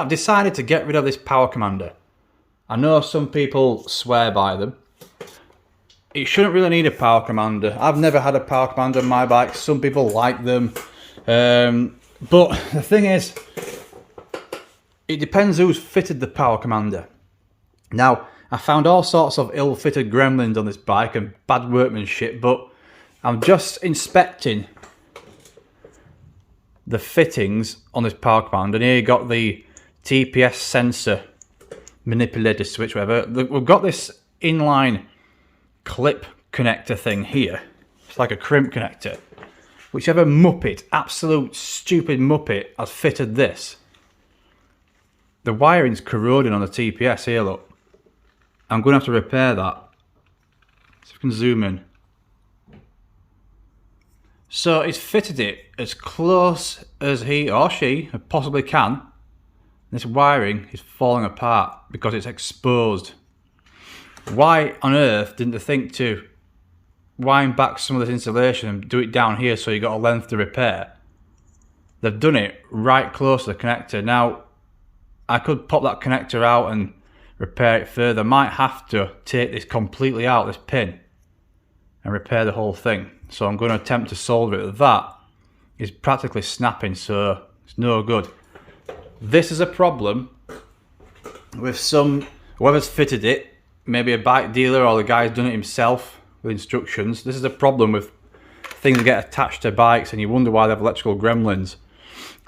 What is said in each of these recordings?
I've decided to get rid of this power commander. I know some people swear by them. It shouldn't really need a power commander. I've never had a power commander on my bike. Some people like them. But the thing is, it depends who's fitted the power commander. Now, I found all sorts of ill-fitted gremlins on this bike and bad workmanship, but I'm just inspecting the fittings on this power commander. And here you got the TPS sensor manipulator switch, whatever. We've got this inline clip connector thing here. It's like a crimp connector. Whichever muppet, absolute stupid muppet, has fitted this. The wiring's corroding on the TPS here, look. I'm going to have to repair that. So if we can zoom in. So he's fitted it as close as he or she possibly can. This wiring is falling apart because it's exposed. Why on earth didn't they think to wind back some of this insulation and do it down here so you got a length to repair? They've done it right close to the connector. Now, I could pop that connector out and repair it further. I might have to take this completely out, this pin, and repair the whole thing. So I'm going to attempt to solder it. That is practically snapping, so it's no good. This is a problem with whoever's fitted it, maybe a bike dealer or the guy's done it himself with instructions. This is a problem with things that get attached to bikes and you wonder why they have electrical gremlins.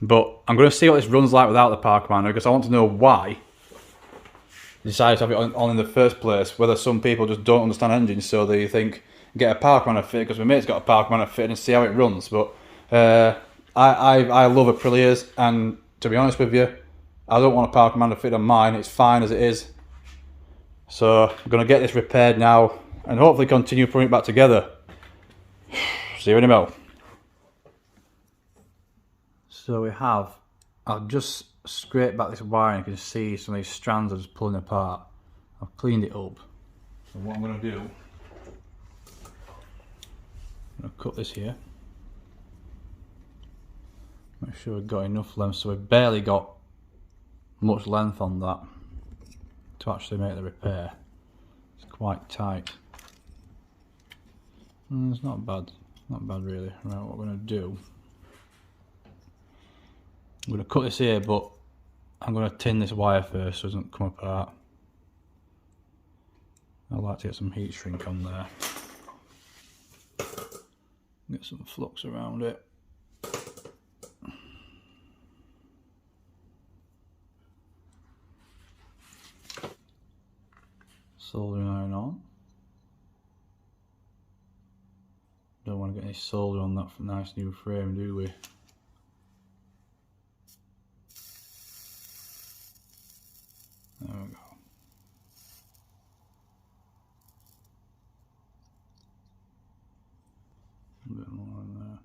But I'm going to see what this runs like without the power commander, because I want to know why they decided to have it on in the first place. Whether some people just don't understand engines, so they think get a power commander fitted, because my mate's got a power commander fitted, and see how it runs. But I love Aprilias, and to be honest with you, I don't want a power commander fitted on mine. It's fine as it is. So I'm going to get this repaired now and hopefully continue putting it back together. See you in a minute. So we have, I've just scraped back this wire and you can see some of these strands are just pulling apart. I've cleaned it up. So what I'm going to do, I'm going to cut this here. Make sure we've got enough length, so we've barely got much length on that to actually make the repair. It's quite tight. It's not bad really. Right, what we're going to do, I'm going to cut this here, but I'm going to tin this wire first so it doesn't come apart. I'd like to get some heat shrink on there. Get some flux around it. Soldering iron on. Don't want to get any solder on that nice new frame, do we? There we go. A bit more in there.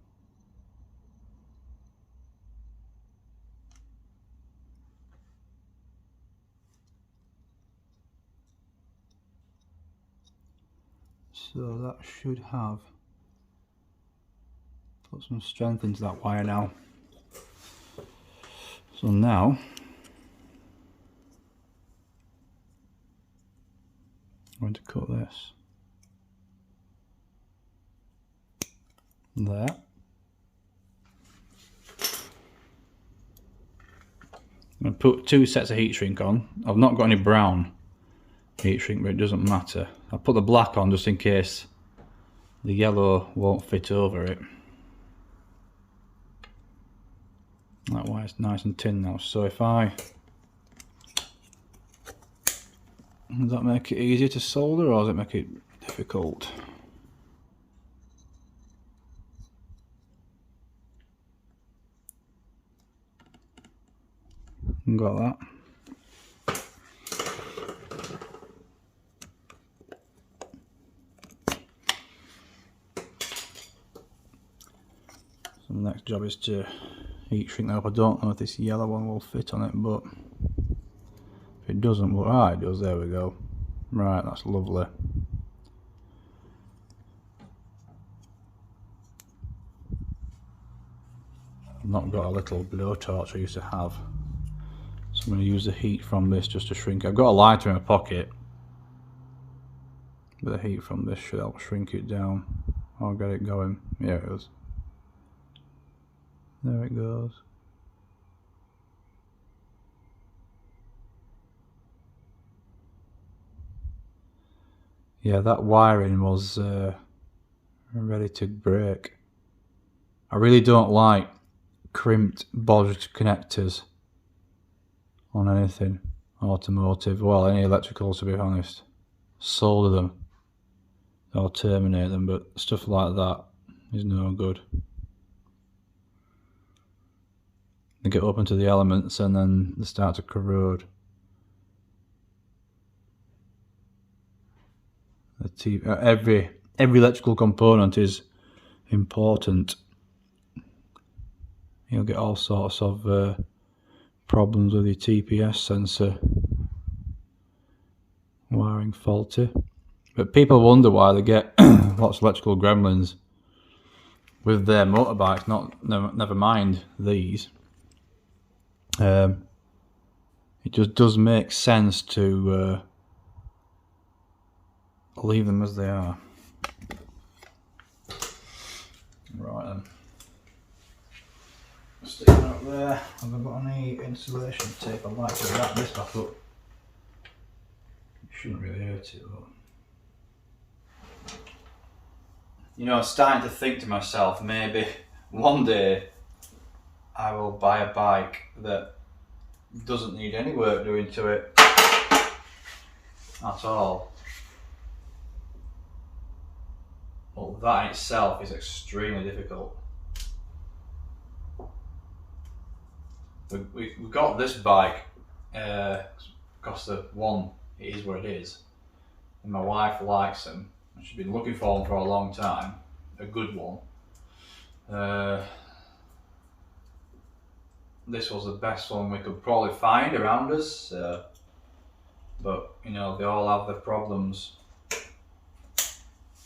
So that should have put some strength into that wire now. So now I'm going to cut this there. I'm going to put 2 sets of heat shrink on. I've not got any brown heat shrink, but it doesn't matter. I'll put the black on just in case the yellow won't fit over it. That wire's nice and tin now, so if I... Does that make it easier to solder or does it make it difficult? Got that. So the next job is to heat shrink that up. I don't know if this yellow one will fit on it, but if it doesn't, well, ah, it does, there we go. Right, that's lovely. I've not got a little blowtorch I used to have, So I'm going to use the heat from this just to shrink it. I've got a lighter in my pocket, but the heat from this should help shrink it down. I'll get it going. Yeah, it is. There it goes. Yeah, that wiring was ready to break. I really don't like crimped bodged connectors on anything automotive, well, any electricals to be honest. Solder them or terminate them, but stuff like that is no good. They get open to the elements and then they start to corrode. Every electrical component is important. You'll get all sorts of problems with your TPS sensor wiring faulty. But people wonder why they get lots of electrical gremlins with their motorbikes, never mind these. It just does make sense to leave them as they are. Right then. Stick that up there. Have I got any insulation tape? I'd like to wrap this back up. It shouldn't really hurt it though. You know, I'm starting to think to myself, maybe one day I will buy a bike that doesn't need any work doing to it at all. Well, that in itself is extremely difficult. We've got this bike because the one, it is what it is, and my wife likes them. She's been looking for one for a long time, a good one. This was the best one we could probably find around us, but you know, they all have their problems.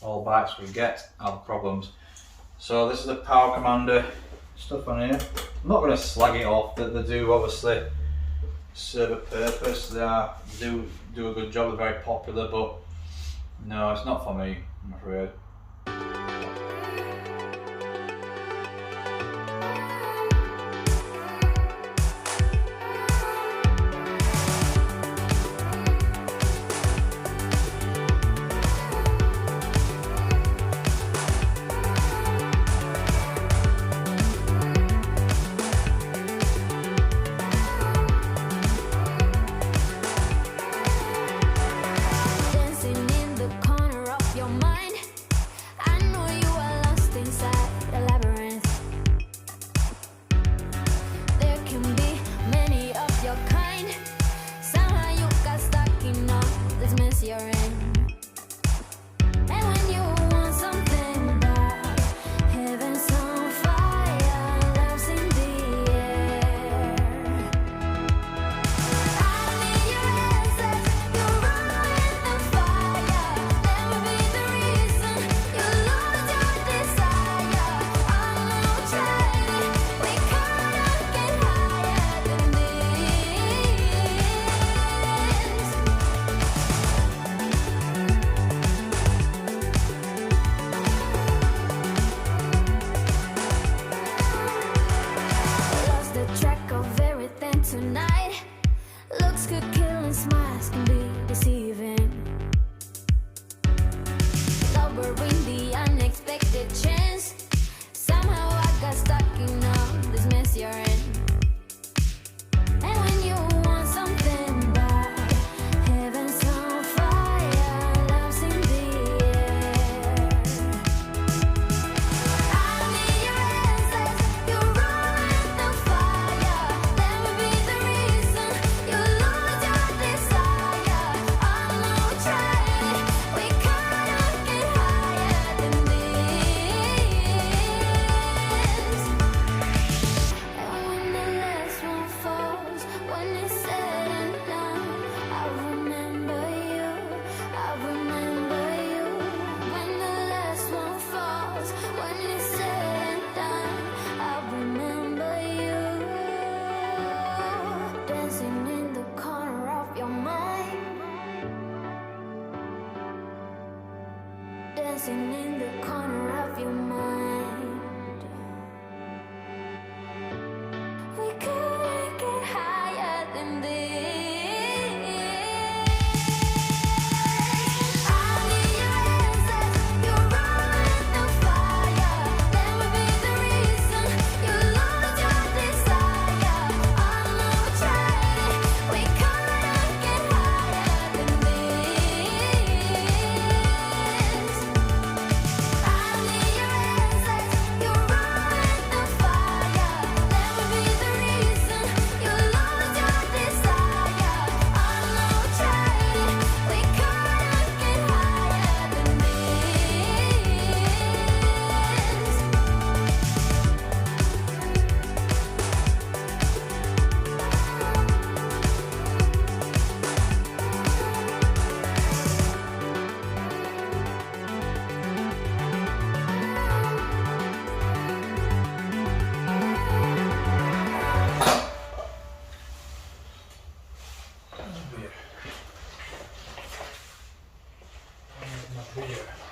All bikes we get have problems. So this is the Power Commander stuff on here. I'm not going to slag it off, that they do obviously serve a purpose. They do a good job, they're very popular, but no, it's not for me, I'm afraid. dancing in the corner of your mind. We couldn't get higher than this. I need your answers. You're running the fire. Let me be the reason you lose your desire. I know we tried it. We couldn't get higher than this. I need your answers. You're running the fire. Let me be the reason you lose your desire. I know we tried it. We couldn't get higher than Beer.